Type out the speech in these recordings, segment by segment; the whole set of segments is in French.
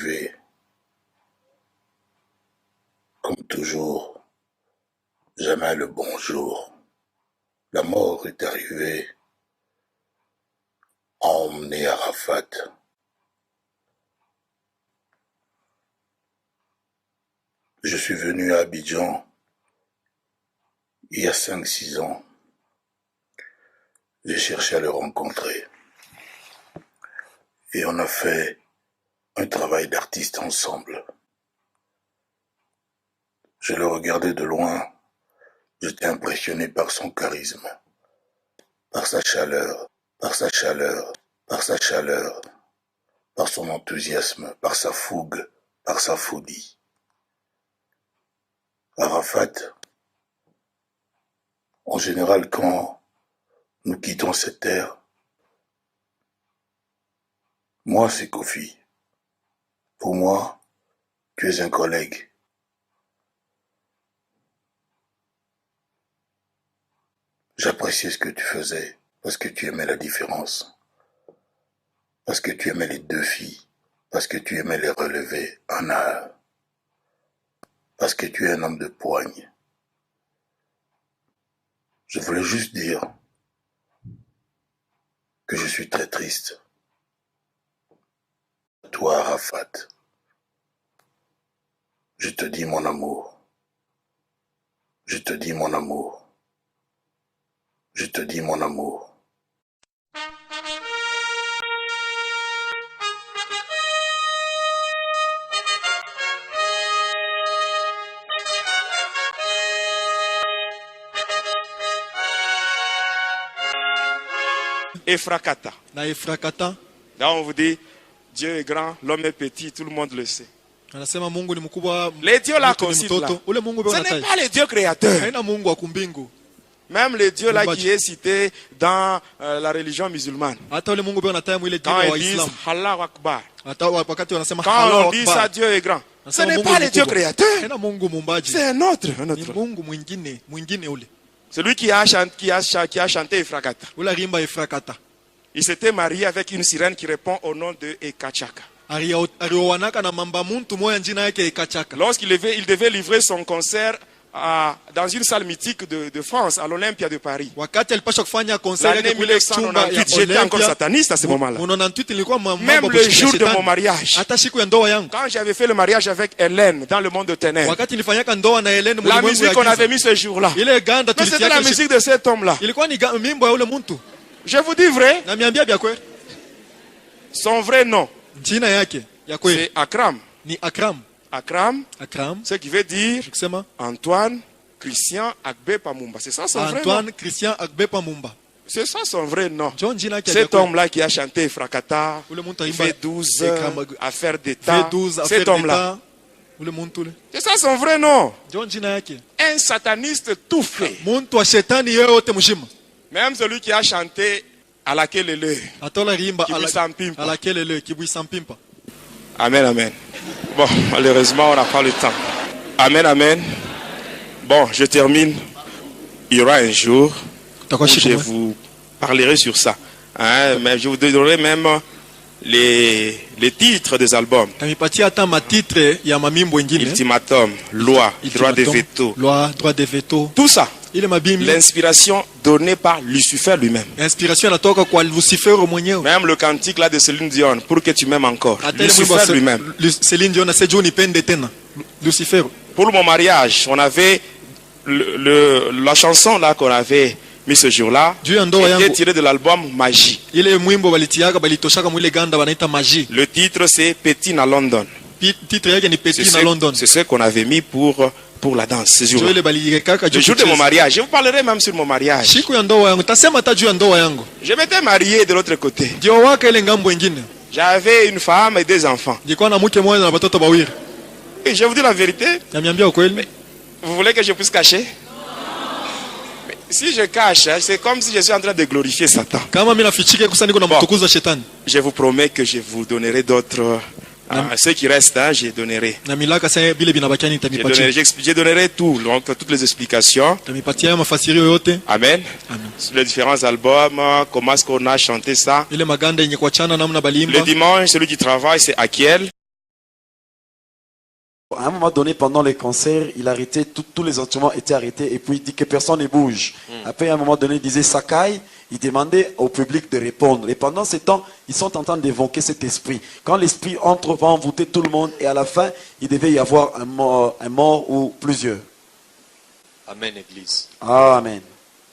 arrivé. Comme toujours, jamais le bonjour. La mort est arrivée, a emmené Arafat. Je suis venu à Abidjan il y a 5-6 ans. J'ai cherché à le rencontrer. Et on a fait un travail d'artiste ensemble. Je le regardais de loin. J'étais impressionné par son charisme, par sa chaleur, par son enthousiasme, par sa fougue, par sa folie. Arafat, en général, quand nous quittons cette terre, moi c'est Kofi. Pour moi, tu es un collègue. J'appréciais ce que tu faisais parce que tu aimais la différence, parce que tu aimais les deux filles, parce que tu aimais les relever un à un, parce que tu es un homme de poigne. Je voulais juste dire que je suis très triste. Toi, Arafat, je te dis mon amour. Je te dis mon amour. Je te dis mon amour. Efrakata. Na Efrakata. Là on vous dit, Dieu est grand, l'homme est petit, tout le monde le sait. Anasema Mungu ni mkubwa. Les dieux là qu'on mtu ni cite là, mtoto. Ule Mungu ce n'est pas le Dieu créateur. Haina Mungu wa kumbingu. Même le Dieu là qui est cité dans la religion musulmane. Hata ule Mungu anataja mwile Quand dini wa ils disent Islam. Allahu Akbar. Hata wakati wanasema Quand Allahu on dit Akbar. ça, Dieu est grand. Ce Anasema n'est Mungu pas ni le Dieu mkubwa. créateur. Haina Mungu muumbaji. C'est un autre. Ni Mungu mwingine ule. Celui qui a chanté Efrakata. Ule rimba Efrakata. Il s'était marié avec une sirène qui répond au nom de Ekachaka. Aliowanaka na mamba muntu moya njina yake Ekachaka. Lorsqu'il devait livrer son concert dans une salle mythique de France, à l'Olympia de Paris. Wakati alipaswa kufanya concert L'année yake kule chumba ya 1998, j'étais encore Olympia. sataniste à ce moment-là. 98 ilikuwa mambo Même le jour de mon mariage. Hata siku ya ndoa yangu. Quand j'avais fait le mariage avec Hélène dans le monde de ténèbres. Wakati nilifanyaka ndoa na Helen La musique qu'on avait mis ce jour-là. Ile ganda Mais c'était la musique de cet homme-là. ilikuwa ni mimbo ya ule muntu. Je vous dis vrai. Na miambia bya kweli. Son vrai nom, Jina yake ya kweli c'est Akram. ni Akram. Akram, Akram. ce qui veut dire Kusema Antoine Christian Agbe Pamumba. C'est ça son vrai nom. Antoine Christian Agbepa Mumba. C'est ça son vrai nom. John jina yake Cet homme-là qui a chanté Frakata, ule muntu aimba V12, affaire d'État. V12 Cet homme-là. ule muntu ule. C'est ça son vrai nom. John jina yake. Un sataniste tout fait. Muntu wa shetani yote mshima. Même celui qui a chanté à laquelle le. Atola rimba Kibuisampimpa. ala kelele Kibuisampimpa. Amen, amen. Bon, malheureusement, on n'a pas le temps. Amen, amen. Bon, je termine. Il y aura un jour où je vous parlerai sur ça. Hein, mais je vous donnerai même les titres des albums. Kamipatia hata matitre ya mamimbo ingine. Ultimatum, loi, droit de veto. Loi, droit de veto. Tout ça. Ile mabimbi. L'inspiration donnée par Lucifer lui-même. Inspiration inatoka kwa Lucifer mwenyewe. Même le cantique là de Céline Dion, pour que tu m'aimes encore. Lucifer lui-même. Céline Dion ase Johnny nipende tena. Lucifer. Pour mon mariage, on avait la chanson là qu'on avait mis ce jour-là était tirée de l'album Magie. Ile mwimbo balitiaga balitoshaka mwile ganda banaita Magie. Le titre c'est Petit à London. Titre yake ni Petit à London. C'est ce qu'on avait mis pour la danse ce jour-là. Le jour de mon mariage, je vous parlerai même sur mon mariage. Siku ya ndoa yangu, tasema hata juu ya ndoa yangu. Je m'étais marié de l'autre côté. Ndio waka ile ngambo nyingine. J'avais une femme et deux enfants. Nilikuwa na mke mmoja na watoto wawili. Et je vous dis la vérité. Namiambia ukweli. Vous voulez que je puisse cacher? Mais si je cache, c'est comme si je suis en train de glorifier Satan. Kama mimi nafichike kusa niko na mtukuza shetani. Je vous promets que je vous donnerai d'autres ceux qui restent, hein, je donnerai. Je donnerai tout, donc toutes les explications. Amen. Sur les différents albums, comment est-ce qu'on a chanté ça. Le dimanche, celui qui travaille, c'est Akiel. à un moment donné, pendant les concerts, il arrêtait, tous les instruments étaient arrêtés et puis il dit que personne ne bouge. Après, à un moment donné, il disait Sakai, il demandait au public de répondre. Et pendant ce temps, ils sont en train d'évoquer cet esprit. Quand l'esprit entre, va envoûter tout le monde et à la fin, il devait y avoir un mort ou plusieurs. Amen, Église. Amen.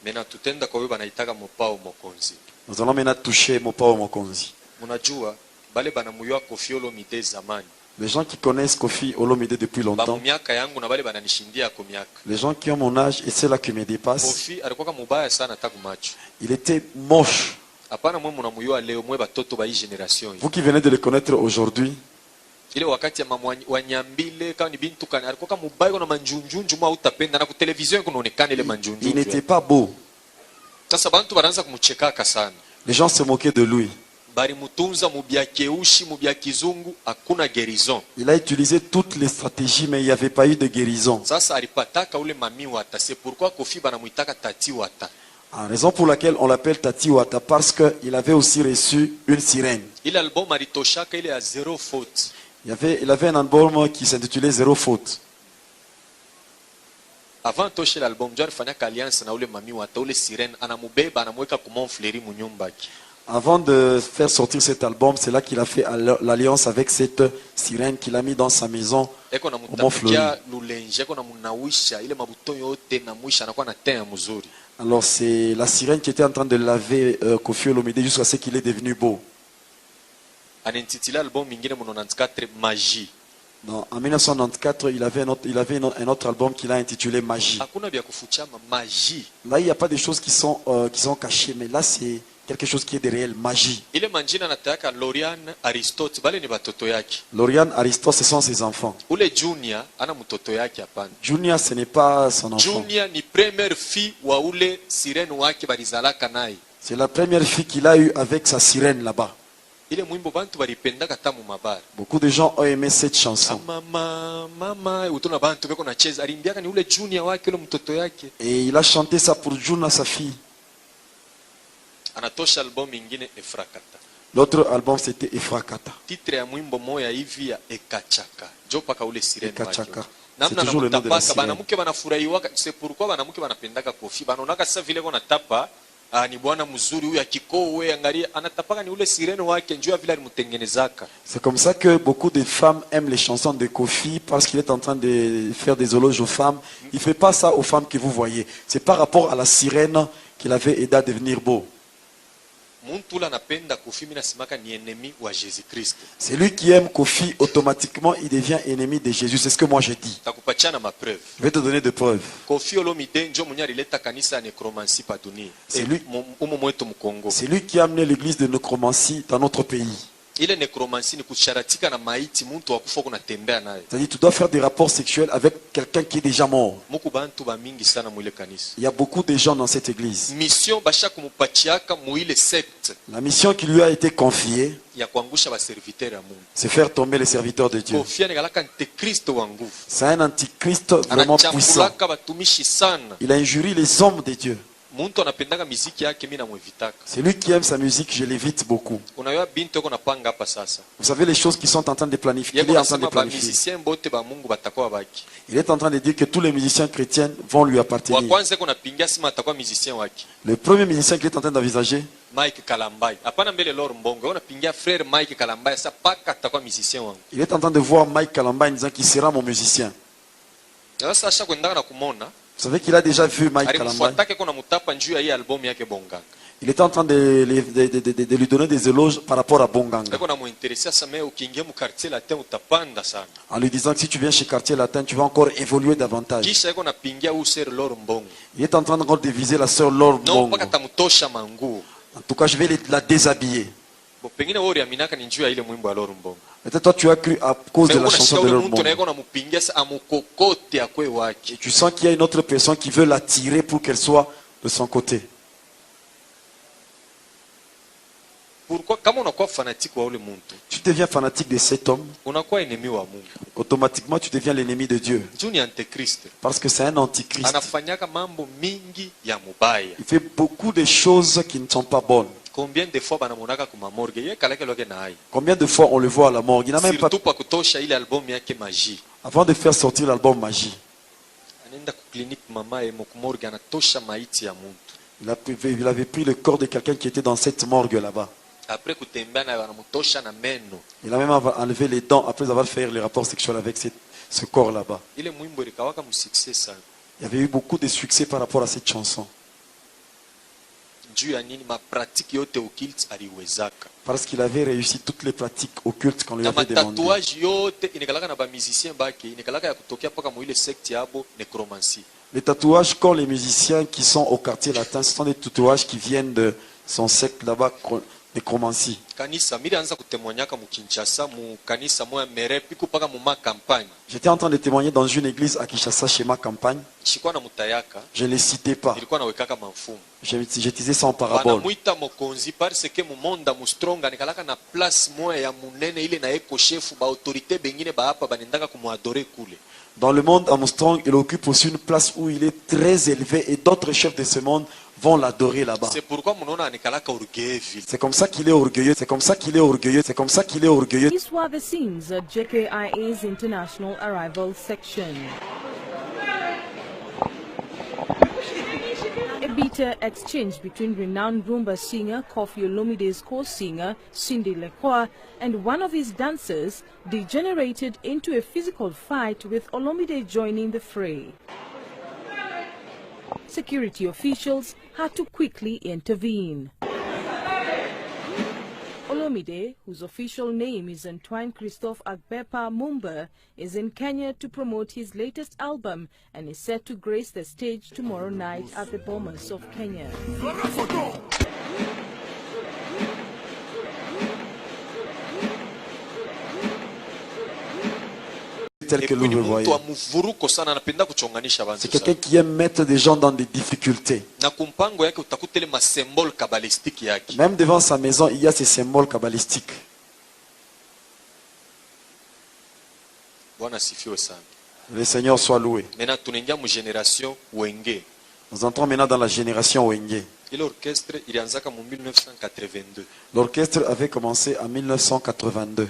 Maintenant, tutenda kwa hiyo banaitaka mopao mokonzi. Nous allons maintenant toucher Mopao Mokonzi. Munajua bale banamuyua Koffi Olomide zamani. Les gens qui connaissent Koffi Olomide depuis longtemps, Miaka yangu na bale bananishindia kwa miaka. les gens qui ont mon âge et ceux-là qui me dépassent, Koffi alikuwa mubaya sana taku macho. il était moche. Hapana mwe munamuyua leo mwe batoto ba hii generation. Vous qui venez de le connaître aujourd'hui, Ile wakati ya wanyambile kama ni bintu kana alikuwa kama mubaya na manjunjunju mwa utapenda na ku television kunaonekana ile manjunjunju. il n'était pas beau. Sasa bantu banaanza kumuchekaka sana. Les gens se moquaient de lui. Bari mutunza mubya keushi mubya kizungu hakuna guérison. Il a utilisé toutes les stratégies, mais il n'y avait pas eu de guérison. Sasa alipataka ule mami wata. C'est pourquoi Koffi banamuitaka tati wata. En raison pour laquelle on l'appelle Tati Wata, parce qu'il avait aussi reçu une sirène. Ile album alitoshaka ile ya zero faute. Il avait un album qui s'intitulait Zéro Faute. Avant toshe l'album, Dieu alifanya alliance na ule mami wata ule sirene anamubeba anamweka kumonfleri munyumbaki. Avant de faire sortir cet album, c'est là qu'il a fait l'alliance avec cette sirène qu'il a mis dans sa maison Eko na au Mont-Fleury. mutakia lulenje, eko na munawisha ile mabuto yote na mwisha anakuwa na teint mzuri. Alors c'est la sirène qui était en train de laver Koffi Olomide jusqu'à ce qu'il est devenu beau. Anentitila album mingine mu 94 Magie. Non, en 1994, il avait un autre album qu'il a intitulé Magie. Hakuna bya kufuchama Magie. Là, il n'y a pas de choses qui sont cachées, mais là, c'est quelque chose qui est de réel, magie. Ile manjina nataka Lorian Aristote bale ni batoto yake. Lauriane Aristote, ce sont ses enfants. Ule Junior ana mtoto yake hapana. Junior, ce n'est pas son enfant. Junior ni première fille wa ule sirene wake balizalaka naye. C'est la première fille qu'il a eue avec sa sirène là-bas. Ile mwimbo bantu balipendaka tamu mabara. Beaucoup de gens ont aimé cette chanson. Mama utona bantu beko na cheza alimbiaka ni ule Junior wake ule mtoto yake. Et il a chanté ça pour Juna, sa fille. Anatosha album ingine Efrakata. L'autre album, c'était Efrakata. Titre ya mwimbo moya hivi ya Ekachaka. Jo paka ule sirene Ekachaka. wake. C'est Namna toujours le nom de la namutapaka sirène. banamuke banafurahiwaka. C'est pourquoi banamuke banapendaka Koffi. Banaonaka sasa vile kona tapa ni bwana mzuri huyu akikowe angalia anatapaka ni ule sirene wake njoo vile alimutengenezaka. C'est comme ça que beaucoup de femmes aiment les chansons de Koffi parce qu'il est en train de faire des éloges aux femmes. Il ne fait pas ça aux femmes que vous voyez. C'est par rapport à la sirène qu'il avait aidé à devenir beau. Muntu ula napenda Koffi mimi nasimaka ni ennemi wa Jésus Christ. C'est lui qui aime Koffi, automatiquement il devient ennemi de Jésus. C'est ce que moi je dis. Takupachana ma preuve. Je vais te donner des preuves. Koffi Olomide njo mwenye alileta kanisa ya necromancy pa dunia. C'est lui. Umo mwetu mkongo. C'est lui qui a amené l'église de nécromancie dans notre pays. Ile necromancy ni kusharatika na maiti muntu akufa kunatembea naye. C'est-à-dire tu dois faire des rapports sexuels avec quelqu'un qui est déjà mort. Muku bantu ba mingi sana mwile kanisa. Il y a beaucoup de gens dans cette église. Mission basha kumupachiaka muile secte La mission qui lui a été confiée, ya kuangusha ba serviteur ya Mungu. c'est faire tomber les serviteurs de Dieu. Koffi anagalaka antikristo wa nguvu. C'est un antichrist vraiment puissant. Anachambulaka batumishi sana. Il a injurié les hommes de Dieu. Muntu anapendaka miziki yake mimi namwevitaka. C'est lui qui aime sa musique, je l'évite beaucoup. Unayua bintu yako napanga hapa sasa. Vous savez les choses qui sont en train de planifier. Il Yeko est en train de nasema ba planifier. musicien bote ba Mungu batakuwa baki. Il est en train de dire que tous les musiciens chrétiens vont lui Wa appartenir. kwanza kuna pingia sima atakuwa musicien wake. Le premier musicien qu'il est en train d'envisager, Mike Kalambai. Hapana mbele Lord Mbongo. Ona pingia frère Mike Kalambai sa paka atakuwa musicien wangu. il est en train de voir Mike Kalamba en disant qu'il sera mon musicien. Sasa asha kwendaka na kumona. Vous savez qu'il a déjà vu Mike Kalamba. Alimfuatake kuna mutapa njuu ya hii album yake Bonganga. Il était en train de lui donner des éloges par rapport à Bonganga. Eko na muinteresse sasa me ukiingia mu quartier latin utapanda sana. En lui disant que si tu viens chez Quartier Latin, tu vas encore évoluer davantage. Kisha eko na pingia user Lord Mbongo. Il est en train encore de viser la sœur Laure No Bongo. mpaka tamutosha manguo. En tout cas, je vais la déshabiller. Bo pengine wewe uliaminaka ni njuu ya ile mwimbo ya Lord Mbongo. Peut-être toi tu as cru à cause de Mais la chanson de ule Laure muntu na Bongo. eko na mupingia sa amukokote akwe wake. Tu sens qu'il y a une autre personne qui veut l'attirer pour qu'elle soit de son côté. Pourquoi kama unakuwa fanatiki wa ule muntu, Tu deviens fanatique de cet homme, unakuwa enemi wa Mungu. automatiquement tu deviens l'ennemi de Dieu. Juu ni antichrist. Parce que c'est un antichrist. Anafanyaka mambo mingi ya mubaya. Il fait beaucoup de choses qui ne sont pas bonnes. Combien de fois banamonaka kuma morgue ye kalake loke na hai. Combien de fois on le voit à la morgue? Il n'a même pas... Surtout pa kutosha ile album yake Magie. Avant de faire sortir l'album Magie, anaenda ku clinic mama emo kumorga anatosha maiti ya muntu. il avait pris le corps de quelqu'un qui était dans cette morgue là-bas. Après kutembea naye wanamtosha na meno. Il a même enlevé les dents après avoir fait les rapports sexuels avec ce corps là-bas. Ile mwimbo ilikawaka musuccess sana. Il y avait eu beaucoup de succès par rapport à cette chanson. Juu ya nini mapratiki yote occulte aliwezaka. Parce qu'il avait réussi toutes les pratiques occultes qu'on lui Na avait demandées. matatuage yote inikalaka na ba musicien bake inikalaka ya kutokea paka muile sekti yabo necromancie. Les tatouages qu'ont les musiciens qui sont au quartier latin, ce sont des tatouages qui viennent de son secte là-bas, nécromancie. Kanisa milianza kutemwanyaka mu Kinshasa mu kanisa moya mere piku paka mu ma campagne. J'étais en train de témoigner dans une église à Kinshasa chez ma campagne. Shikwa na mutayaka Je ne les citais pas. ilikuwa nawekaka mafumu. Je disais ça en parabole. Banamuita mokonzi parce que mu monda mu stronga nikalaka na place moya ya munene ile na eko chefu ba autorité bengine ba hapa banendaka kumuadore kule. Dans le monde, Armstrong, il occupe aussi une place où il est très élevé et d'autres chefs de ce monde vont l'adorer là-bas. C'est pourquoi munaona anikalaka orgueil. C'est comme ça qu'il est orgueilleux, c'est comme ça qu'il est orgueilleux, c'est comme ça qu'il est orgueilleux. These were the scenes at JKIA's International Arrival Section. A bitter exchange between renowned Rumba singer Koffi Olomide's co-singer Cindy Lekwa and one of his dancers degenerated into a physical fight, with Olomide joining the fray. Security officials had to quickly intervene. Olomide, whose official name is Antoine Christophe Agbepa Mumba, is in Kenya to promote his latest album and is set to grace the stage tomorrow night at the Bomas of Kenya. Tel que nous le voyons. C'est quelqu'un qui aime mettre des gens dans des difficultés. Même devant sa maison, il y a ces symboles kabbalistiques. Le Seigneur soit loué. Nous entrons maintenant dans la génération Wenge. L'orchestre avait commencé en 1982.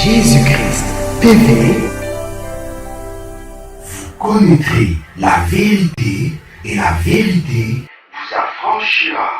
Jésus-Christ TV, vous connaîtrez la vérité et la vérité vous affranchira.